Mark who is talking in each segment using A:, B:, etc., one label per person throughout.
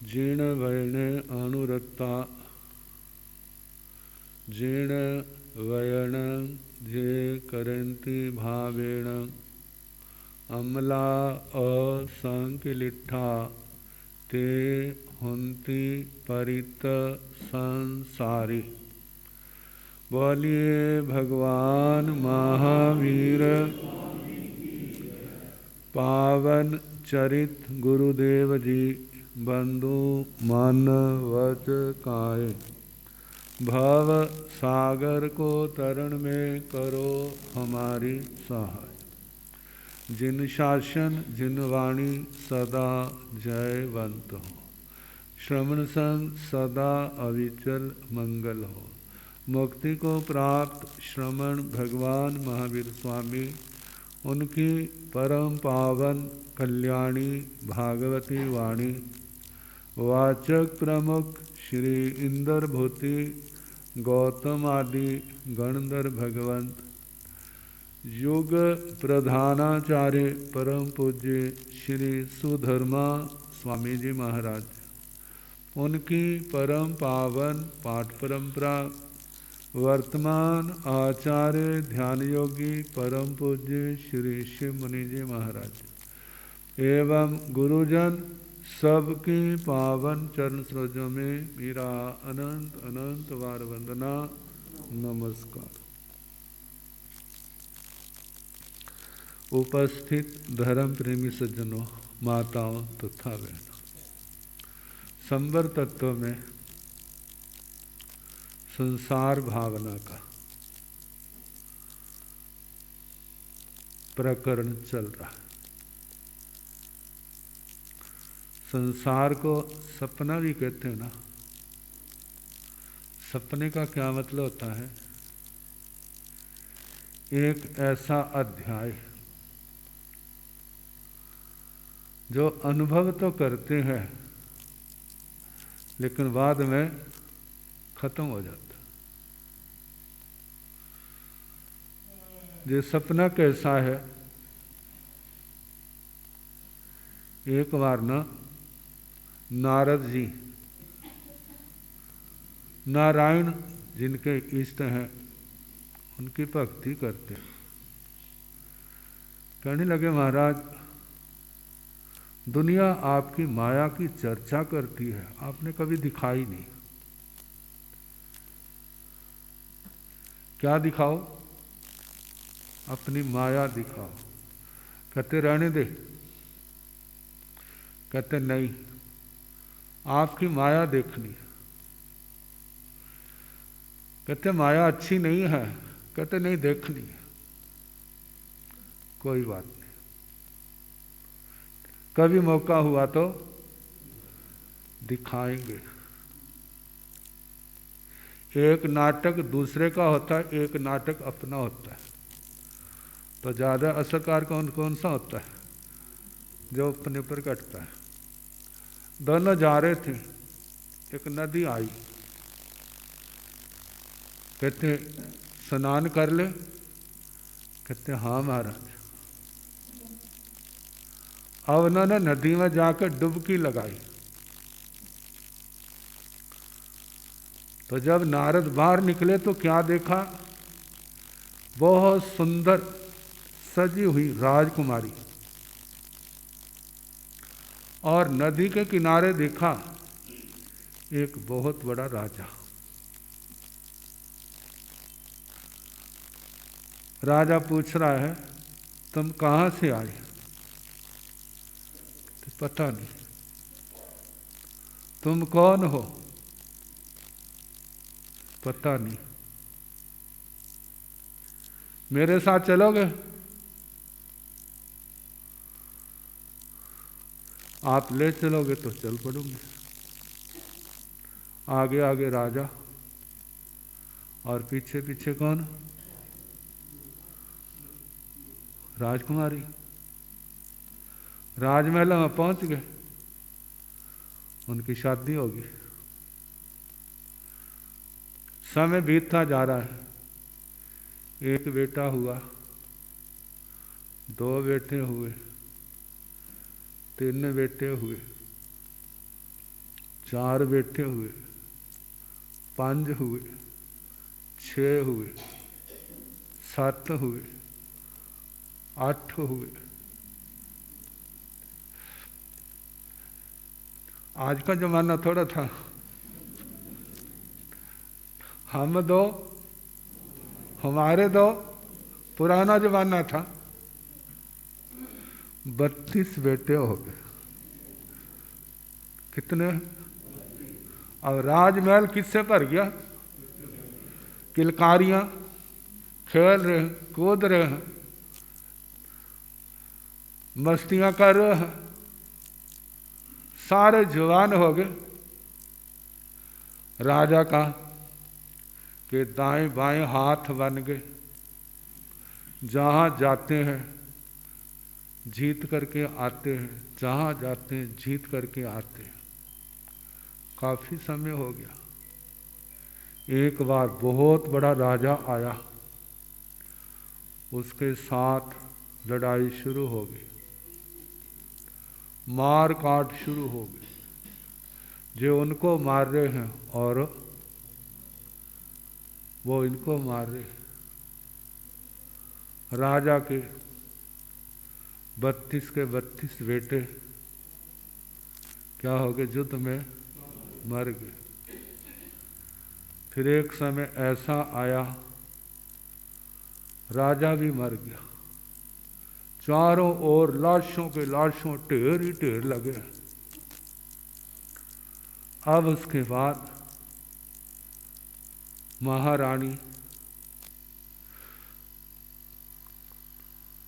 A: जीर्ण वयने अनुरक्ता जीर्ण वयन जे करन्ति भावेन अम्ला असंकिलिठा ते हुन्ति परित संसारी। बोलिए भगवान महावीर पावन चरित गुरुदेव जी बंधु मन वच काए। भव सागर को तरण में करो हमारी सहाय। जिन शासन जिन वाणी सदा जयवंत हो। श्रवण संग सदा अविचल मंगल हो। मुक्ति को प्राप्त श्रमण भगवान महावीर स्वामी उनकी परम पावन कल्याणी भागवती वाणी वाचक प्रमुख श्री इंद्र भूति गौतम आदि गणधर भगवंत युग प्रधानाचार्य परम पूज्य श्री सुधर्मा स्वामी जी महाराज उनकी परम पावन पाठ परंपरा वर्तमान आचार्य ध्यान योगी परम पूज्य श्री शिव मुनि जी महाराज एवं गुरुजन सबकी पावन चरण सरोजों में मेरा अनंत अनंत बार वंदना नमस्कार। उपस्थित धर्म प्रेमी सज्जनों माताओं तथा बहनों, संवर तत्व में संसार भावना का प्रकरण चल रहा है। संसार को सपना भी कहते हैं ना। सपने का क्या मतलब होता है? एक ऐसा अध्याय जो अनुभव तो करते हैं लेकिन बाद में खत्म हो जाता। ये सपना कैसा है? एक बार ना नारद जी नारायण जिनके इष्ट हैं उनकी भक्ति करते, कहने लगे महाराज दुनिया आपकी माया की चर्चा करती है, आपने कभी दिखाई नहीं। क्या दिखाओ? अपनी माया दिखाओ। कहते रहने दे। कहते नहीं, आपकी माया देखनी है। कहते माया अच्छी नहीं है। कहते नहीं, देखनी है। कोई बात नहीं, कभी मौका हुआ तो दिखाएंगे। एक नाटक दूसरे का होता है, एक नाटक अपना होता है। तो ज्यादा असरकार कौन कौन सा होता है? जो अपने पर कटता है। दोनों जा रहे थे, एक नदी आई। कहते स्नान कर ले। कहते हाँ महाराज। अब उन्होंने नदी में जाकर डुबकी लगाई। तो जब नारद बाहर निकले तो क्या देखा? बहुत सुंदर सजी हुई राजकुमारी, और नदी के किनारे देखा एक बहुत बड़ा राजा। राजा पूछ रहा है तुम कहां से आए? तो पता नहीं। तुम कौन हो? पता नहीं। मेरे साथ चलोगे? आप ले चलोगे तो चल पड़ूंगे। आगे आगे राजा और पीछे पीछे कौन? राजकुमारी। राजमहल में पहुंच गए, उनकी शादी होगी। समय बीतता जा रहा है। एक बेटा हुआ, 2 बेटे हुए, 3 बेटे हुए, 4 बेटे हुए, 5 हुए, 6 हुए, 7 हुए, 8 हुए। आज का जमाना थोड़ा था, हम 2 हमारे 2, पुराना जमाना था। 32 बेटे हो गए। कितने? अब राजमहल किससे भर गया? किलकारियां खेल रहे हैं, कूद रहे हैं, मस्तियां कर रहे हैं, सारे जवान हो गए। राजा का के दाएं बाएं हाथ बन गए, जहाँ जाते हैं जीत करके आते हैं, जहाँ जाते हैं जीत करके आते हैं। काफ़ी समय हो गया। एक बार बहुत बड़ा राजा आया, उसके साथ लड़ाई शुरू हो गई, मार काट शुरू हो गई। जो उनको मार रहे हैं और वो इनको मार रहे हैं। राजा के 32 के 32 बेटे क्या हो गए? युद्ध में मर गए। फिर एक समय ऐसा आया, राजा भी मर गया। चारों ओर लाशों के लाशों ढेर ही ढेर लगे। अब उसके बाद महारानी,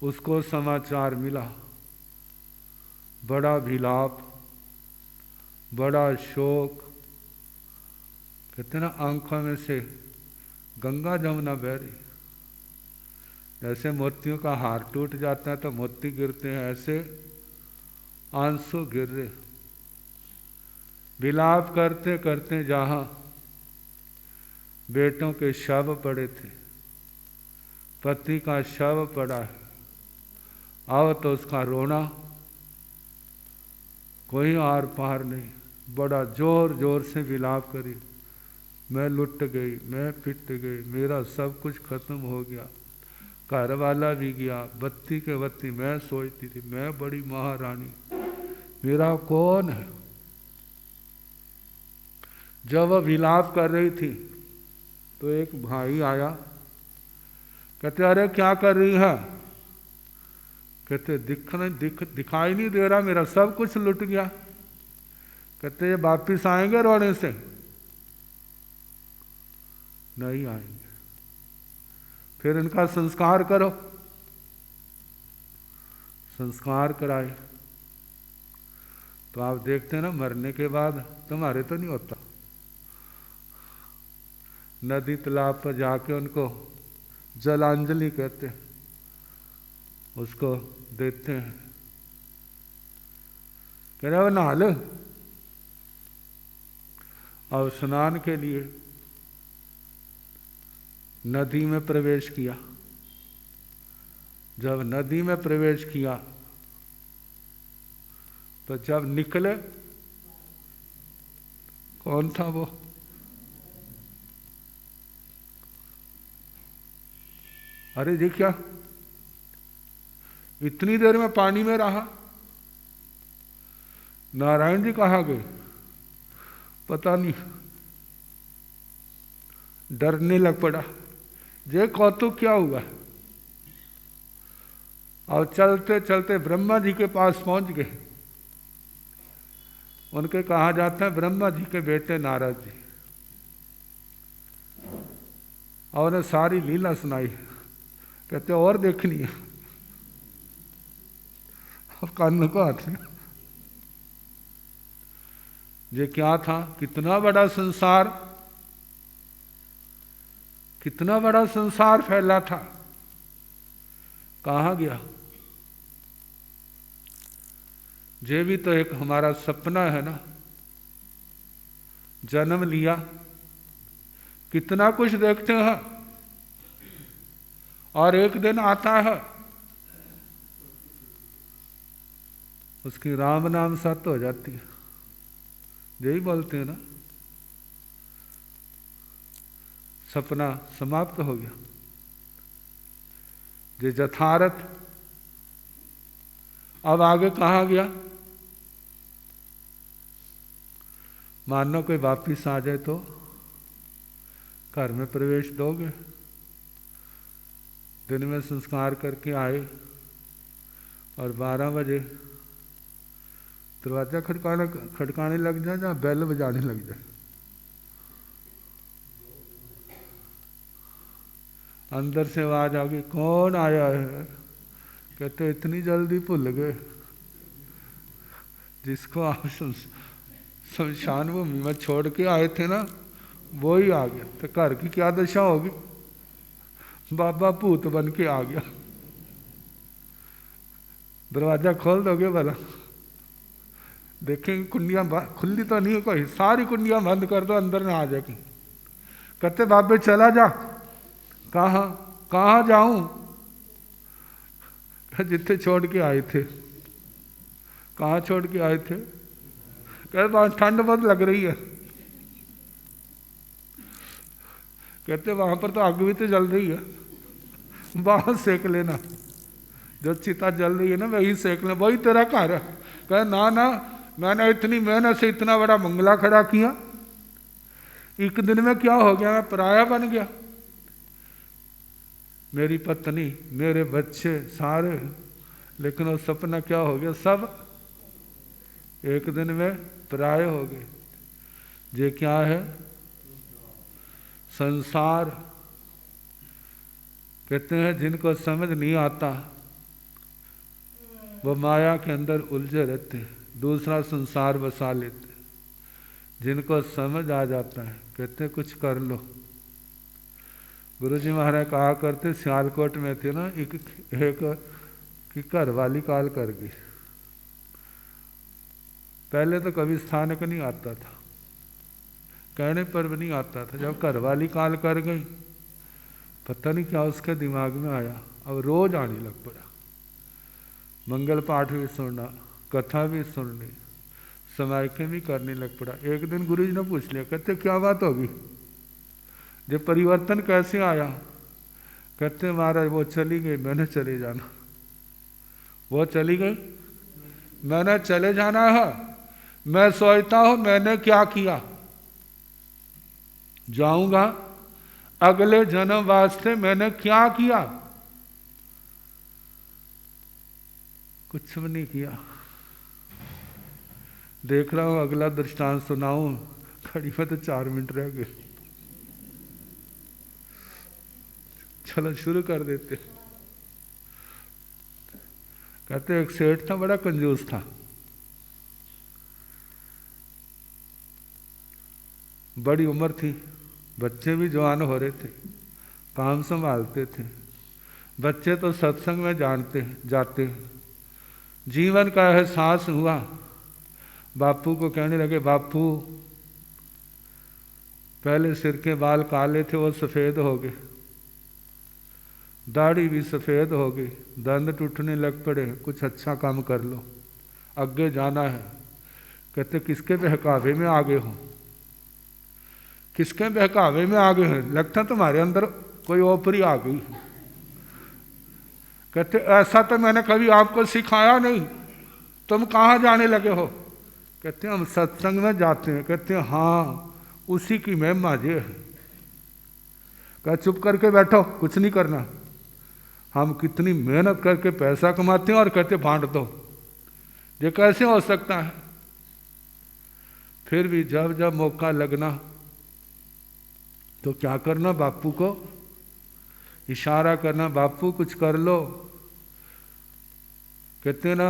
A: उसको समाचार मिला, बड़ा विलाप, बड़ा शोक। कहते ना, आंखों में से गंगा जमुना बह रही। जैसे मोतियों का हार टूट जाता है तो मोती गिरते हैं, ऐसे आंसू गिर रहे। विलाप करते करते जहाँ बेटों के शव पड़े थे, पति का शव पड़ा है, अब तो उसका रोना कोई आर पार नहीं। बड़ा जोर जोर से विलाप करी, मैं लुट गई, मैं पिट गई, मेरा सब कुछ खत्म हो गया, घर वाला भी गया, बत्ती के बत्ती। मैं सोचती थी मैं बड़ी महारानी, मेरा कौन है। जब वह विलाप कर रही थी तो एक भाई आया, कहते अरे क्या कर रही है? कहते दिखाई नहीं दे रहा, मेरा सब कुछ लुट गया। कहते ये वापिस आएंगे रोने से? नहीं आएंगे। फिर इनका संस्कार करो। संस्कार कराए तो आप देखते हैं ना, मरने के बाद तुम्हारे तो नहीं होता। नदी तालाब पर जाके उनको जलांजलि कहते हैं, उसको देते हैं। कह रहे वो नहा लो। और स्नान के लिए नदी में प्रवेश किया। जब नदी में प्रवेश किया तो जब निकले, कौन था वो? अरे जी क्या इतनी देर में पानी में रहा? नारायण जी कहाँ गए पता नहीं, डरने लग पड़ा। जे कौतुक क्या हुआ? और चलते चलते ब्रह्मा जी के पास पहुंच गए। उनके कहा जाता है ब्रह्मा जी के बेटे नारद जी, और उन्हें सारी लीला सुनाई। कहते और देखनी है? अब कान को हाथ में। ये क्या था? कितना बड़ा संसार, कितना बड़ा संसार फैला था, कहाँ गया? ये भी तो एक हमारा सपना है ना। जन्म लिया, कितना कुछ देखते हैं, और एक दिन आता है उसकी राम नाम सत्य हो जाती है। यही बोलते हैं ना, सपना समाप्त हो गया। ये यथार्थ। अब आगे कहा गया, मानो कोई वापिस आ जाए तो घर में प्रवेश दोगे? दिन में संस्कार करके आए और 12 बजे दरवाजा खड़काने लग जाए या बेल बजाने लग जाए? अंदर से आवाज आ गई, कौन आया है? कहते इतनी जल्दी भूल गए, जिसको आप शमशान भूमि में छोड़ के आए थे ना, वो ही आ गया। तो घर की क्या दशा होगी? बाबा भूत बन के आ गया। दरवाजा खोल दोगे भला? देखेंगे कुंडियां खुली तो नहीं, कोई सारी कुंडियां बंद कर दो, अंदर ना आ जाएगी। कहते बाबे चला जा। कहाँ जाऊं? जिथे छोड़ के आए थे। कहाँ छोड़ के आए थे? कहते ठंड बहुत लग रही है। कहते वहां पर तो आग भी तो जल रही है, वहां सेक लेना, जो चिता जल रही है ना वही सेक लेना, वही तेरा घर है। कहे ना ना, मैंने इतनी मेहनत से इतना बड़ा बंगला खड़ा किया, एक दिन में क्या हो गया? मैं पराया बन गया। मेरी पत्नी, मेरे बच्चे सारे, लेकिन वो सपना क्या हो गया? सब एक दिन में पराये हो गए। ये क्या है? संसार। कहते हैं जिनको समझ नहीं आता वो माया के अंदर उलझे रहते, दूसरा संसार बसा लेते। जिनको समझ आ जाता है कहते कुछ कर लो। गुरुजी महाराज कहा करते, सियालकोट में थे ना, एक की घर वाली काल कर गई। पहले तो कभी स्थानक नहीं आता था, कहने पर भी नहीं आता था। जब घर वाली काल कर गई, पता नहीं क्या उसके दिमाग में आया, अब रोज आने लग पड़ा। मंगल पाठ भी सुनना, कथा भी सुननी, समायके भी करने लग पड़ा। एक दिन गुरुजी ने पूछ लिया, कहते क्या बात होगी, जब परिवर्तन कैसे आया? कहते महाराज वो चली गई, मैंने चले जाना। वो चली गई, मैंने चले जाना है। मैं सोचता हूं मैंने क्या किया, जाऊंगा अगले जन्म वास्ते मैंने क्या किया? कुछ भी नहीं किया। देख रहा हूं अगला दृष्टांत सुनाऊं, खड़ी में तो 4 मिनट रह गए। चलो शुरू कर देते। कहते एक सेठ था, बड़ा कंजूस था। बड़ी उम्र थी, बच्चे भी जवान हो रहे थे, काम संभालते थे। बच्चे तो सत्संग में जाते। जीवन का एहसास हुआ। बापू को कहने लगे, बापू पहले सिर के बाल काले थे, वो सफ़ेद हो गए, दाढ़ी भी सफ़ेद हो गई, दंद टूटने लग पड़े, कुछ अच्छा काम कर लो, आगे जाना है। कहते किसके बहकावे में आ गए हो? किसके बहकावे में आ गए हैं? लगता तुम्हारे अंदर कोई ओपरी आ गई। कहते ऐसा तो मैंने कभी आपको सिखाया नहीं, तुम कहाँ जाने लगे हो? कहते हम सत्संग में जाते हैं। कहते हाँ, उसी की महिमा ये है। कह चुप करके बैठो, कुछ नहीं करना। हम कितनी मेहनत करके पैसा कमाते हैं और कहते बांट दो, ये कैसे हो सकता है? फिर भी जब जब मौका लगना तो क्या करना, बापू को इशारा करना, बापू कुछ कर लो। कहते ना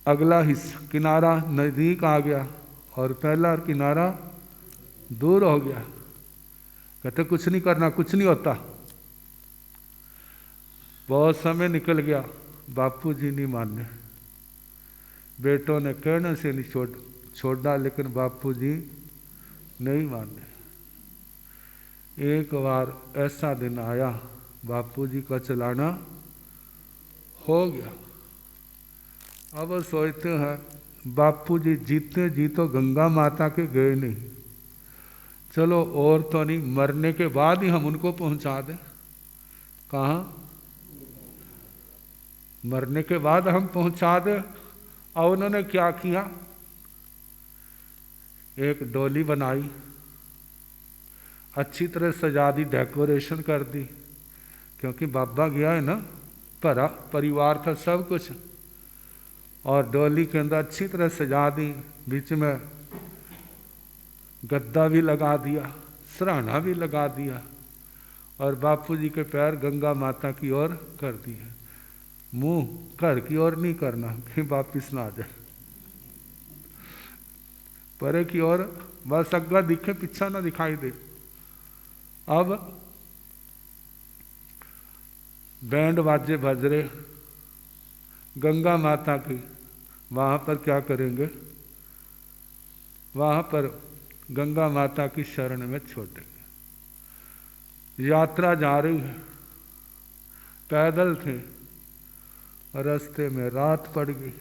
A: अगला हिस्सा किनारा नजदीक आ गया और पहला किनारा दूर हो गया। कहते कुछ नहीं करना, कुछ नहीं होता। बहुत समय निकल गया, बापू जी नहीं माने। बेटों ने कहने से नहीं छोड़ा, लेकिन बापू जी नहीं माने। एक बार ऐसा दिन आया, बापूजी का चलाना हो गया। अब वो सोचते हैं बापूजी जीते जी तो गंगा माता के गए नहीं, चलो और तो नहीं, मरने के बाद ही हम उनको पहुंचा दें। कहाँ? मरने के बाद हम पहुंचा दें। और उन्होंने क्या किया, एक डोली बनाई, अच्छी तरह सजा दी, डेकोरेशन कर दी, क्योंकि बाबा गया है ना, भरा परिवार था सब कुछ। और डोली के अंदर अच्छी तरह सजा दी, बीच में गद्दा भी लगा दिया, सराहना भी लगा दिया, और बापूजी के पैर गंगा माता की ओर कर दिए। मुंह घर की ओर नहीं करना कि वापिस ना आ जाए, परे की ओर बस अग्गा दिखे, पीछा ना दिखाई दे। अब बैंड बाजे बज रहे गंगा माता की, वहाँ पर क्या करेंगे, वहाँ पर गंगा माता की शरण में छोड़ेंगे। यात्रा जा रही है, पैदल थे, रास्ते में रात पड़ गई।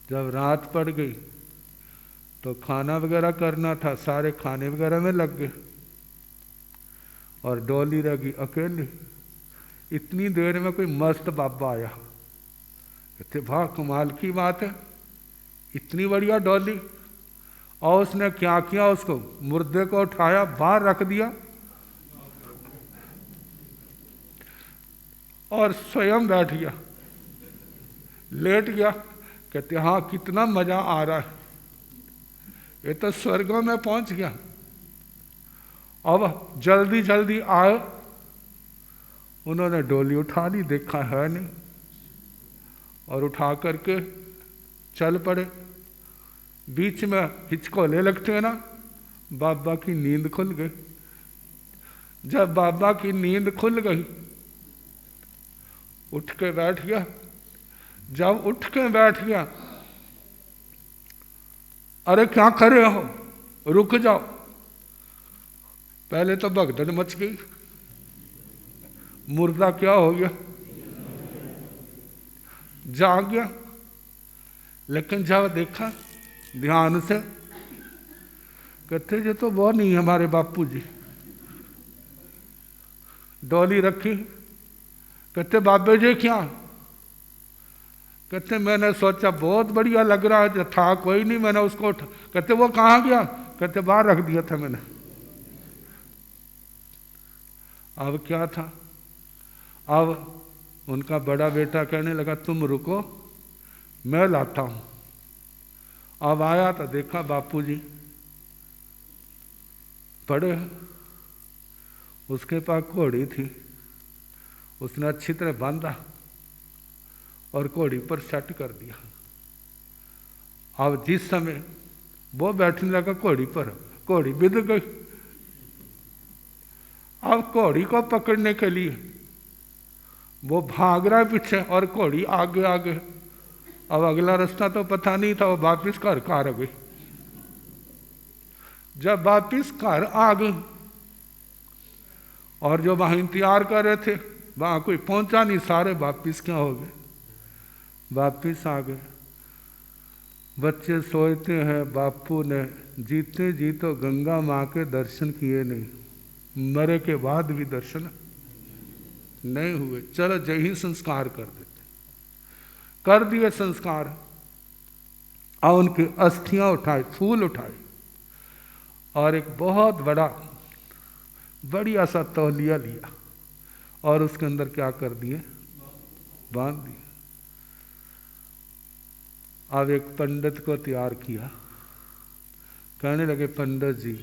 A: जब रात पड़ गई तो खाना वगैरह करना था, सारे खाने वगैरह में लग गए, और डोली रह गई अकेली। इतनी देर में कोई मस्त बाबा आया, कहते वाह कमाल की बात है, इतनी बढ़िया डोली। और उसने क्या किया, उसको मुर्दे को उठाया, बाहर रख दिया और स्वयं बैठ गया, लेट गया। कहते हाँ कितना मजा आ रहा है, ये तो स्वर्गों में पहुंच गया। अब जल्दी जल्दी आए, उन्होंने डोली उठा ली, देखा है नहीं, और उठा करके चल पड़े। बीच में हिचकोले लगते हैं ना, बाबा की नींद खुल गई। जब बाबा की नींद खुल गई, उठ के बैठ गया। जब उठ के बैठ गया, अरे क्या कर रहे हो, रुक जाओ। पहले तो भगदड़ मच गई, मुर्दा क्या हो गया, जाग गया। लेकिन जब देखा ध्यान से, कहते ये तो वो नहीं हमारे बापू जी। डोली रखी, कहते बाबे जी क्या, कहते मैंने सोचा बहुत बढ़िया लग रहा है, था कोई नहीं, मैंने उसको उठा। कहते वो कहाँ गया, कहते बाहर रख दिया था मैंने। अब क्या था, अब उनका बड़ा बेटा कहने लगा तुम रुको मैं लाता हूं। अब आया तो देखा बापूजी पड़े, उसके पास घोड़ी थी, उसने अच्छी तरह बांधा और घोड़ी पर सेट कर दिया। अब जिस समय वो बैठने लगा घोड़ी पर, घोड़ी बिध गई। अब घोड़ी को पकड़ने के लिए वो भाग रहा है पीछे और घोड़ी आगे आगे। अब अगला रास्ता तो पता नहीं था, वो वापिस घर आ गई। जब वापिस घर आ गई और जो वहां इंतजार कर रहे थे वहां कोई पहुंचा नहीं, सारे वापिस क्या हो गए, वापिस आ गए। बच्चे सोचते हैं बापू ने जीते जी तो गंगा माँ के दर्शन किए नहीं, मरे के बाद भी दर्शन नहीं हुए। चलो यही संस्कार कर देते, कर दिए संस्कार। और उनकी अस्थियां उठाई, फूल उठाए, और एक बहुत बड़ा बढ़िया सा तौलिया लिया और उसके अंदर क्या कर दिए, बांध दिए। अब एक पंडित को तैयार किया, कहने लगे पंडित जी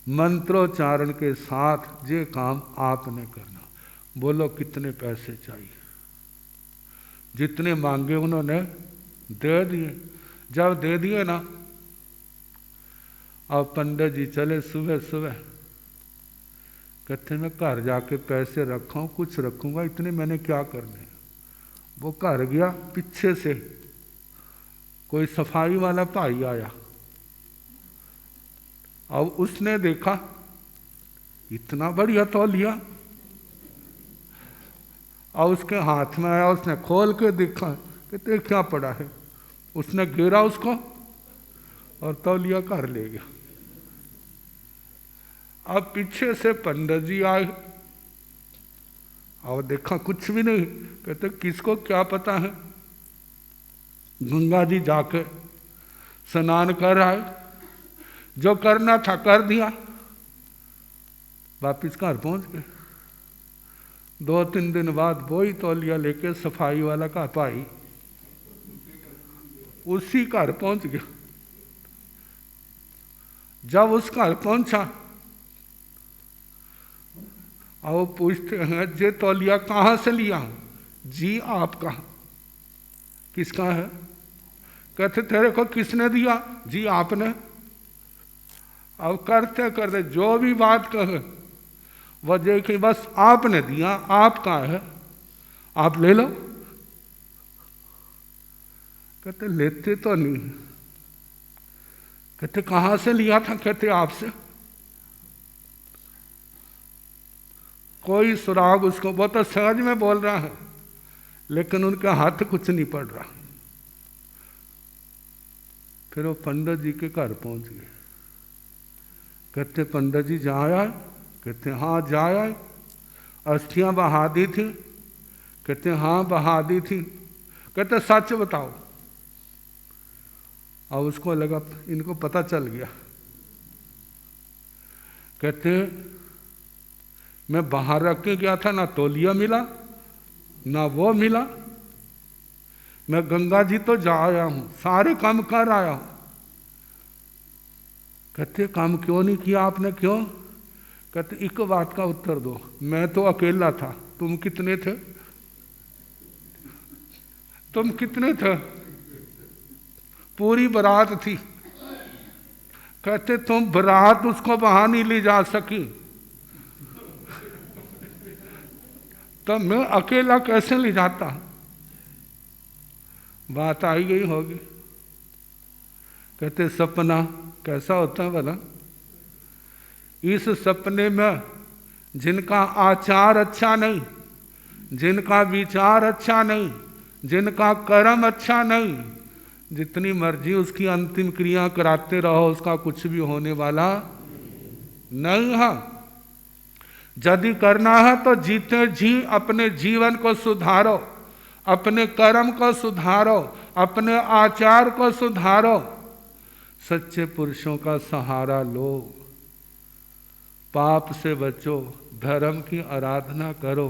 A: मंत्रोच्चारण के साथ ये काम आपने करना, बोलो कितने पैसे चाहिए। जितने मांगे उन्होंने दे दिए। जब दे दिए ना, अब पंडित जी चले सुबह सुबह, कहते मैं घर जाके पैसे रखा हूँ, कुछ रखूंगा, इतने मैंने क्या करने। वो घर गया, पीछे से कोई सफाई वाला भाई आया। अब उसने देखा इतना बढ़िया तौलिया। और उसके हाथ में आया, उसने खोल के देखा, कहते क्या पड़ा है। उसने गिरा उसको और तौलिया कर ले गया। अब पीछे से पंडित जी आए और देखा कुछ भी नहीं। कहते किसको क्या पता है। गंगा जी जाके स्नान कर आए, जो करना था कर दिया, वापिस घर पहुंच गए। 2-3 दिन बाद वही तौलिया लेके सफाई वाला का भाई उसी घर पहुंच गया। जब उस घर पहुंचा और वो पूछते हैं जे तौलिया कहाँ से लिया? जी आपका। किसका है? कहते तेरे को किसने दिया? जी आपने। अब करते करते जो भी बात कहे वजह कि बस आपने दिया, आपका है, आप ले लो। कहते लेते तो नहीं। कहते कहाँ से लिया था? कहते आपसे। कोई सुराग उसको, वो तो सहज में बोल रहा है लेकिन उनके हाथ कुछ नहीं पड़ रहा। फिर वो पंडित जी के घर पहुंच गए। कहते पंडित जी जा आए? कहते हाँ जा आए। अस्थियां बहा दी थी? कहते हाँ बहा दी थी। कहते सच बताओ। और उसको लगा इनको पता चल गया। कहते मैं बाहर रख के गया था, ना तौलिया मिला ना वो मिला। मैं गंगा जी तो जा आया हूं, सारे काम कर आया हूं। कहते काम क्यों नहीं किया आपने? क्यों? कहते एक बात का उत्तर दो, मैं तो अकेला था, तुम कितने थे? तुम कितने थे? पूरी बारात थी। कहते तुम बारात उसको वहां नहीं ले जा सकी, तो मैं अकेला कैसे ले जाता? बात आई गई होगी। कहते सपना कैसा होता है भला? इस सपने में जिनका आचार अच्छा नहीं, जिनका विचार अच्छा नहीं, जिनका कर्म अच्छा नहीं, जितनी मर्जी उसकी अंतिम क्रिया कराते रहो उसका कुछ भी होने वाला नहीं है। यदि करना है तो जीते जी अपने जीवन को सुधारो, अपने कर्म को सुधारो, अपने आचार को सुधारो, सच्चे पुरुषों का सहारा लो, पाप से बचो, धर्म की आराधना करो,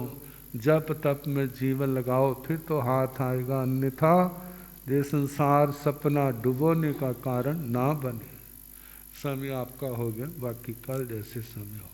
A: जप तप में जीवन लगाओ, फिर तो हाथ आएगा। अन्यथा ये संसार सपना डुबोने का कारण ना बने। समय आपका हो गया, बाकी कल जैसे समय हो।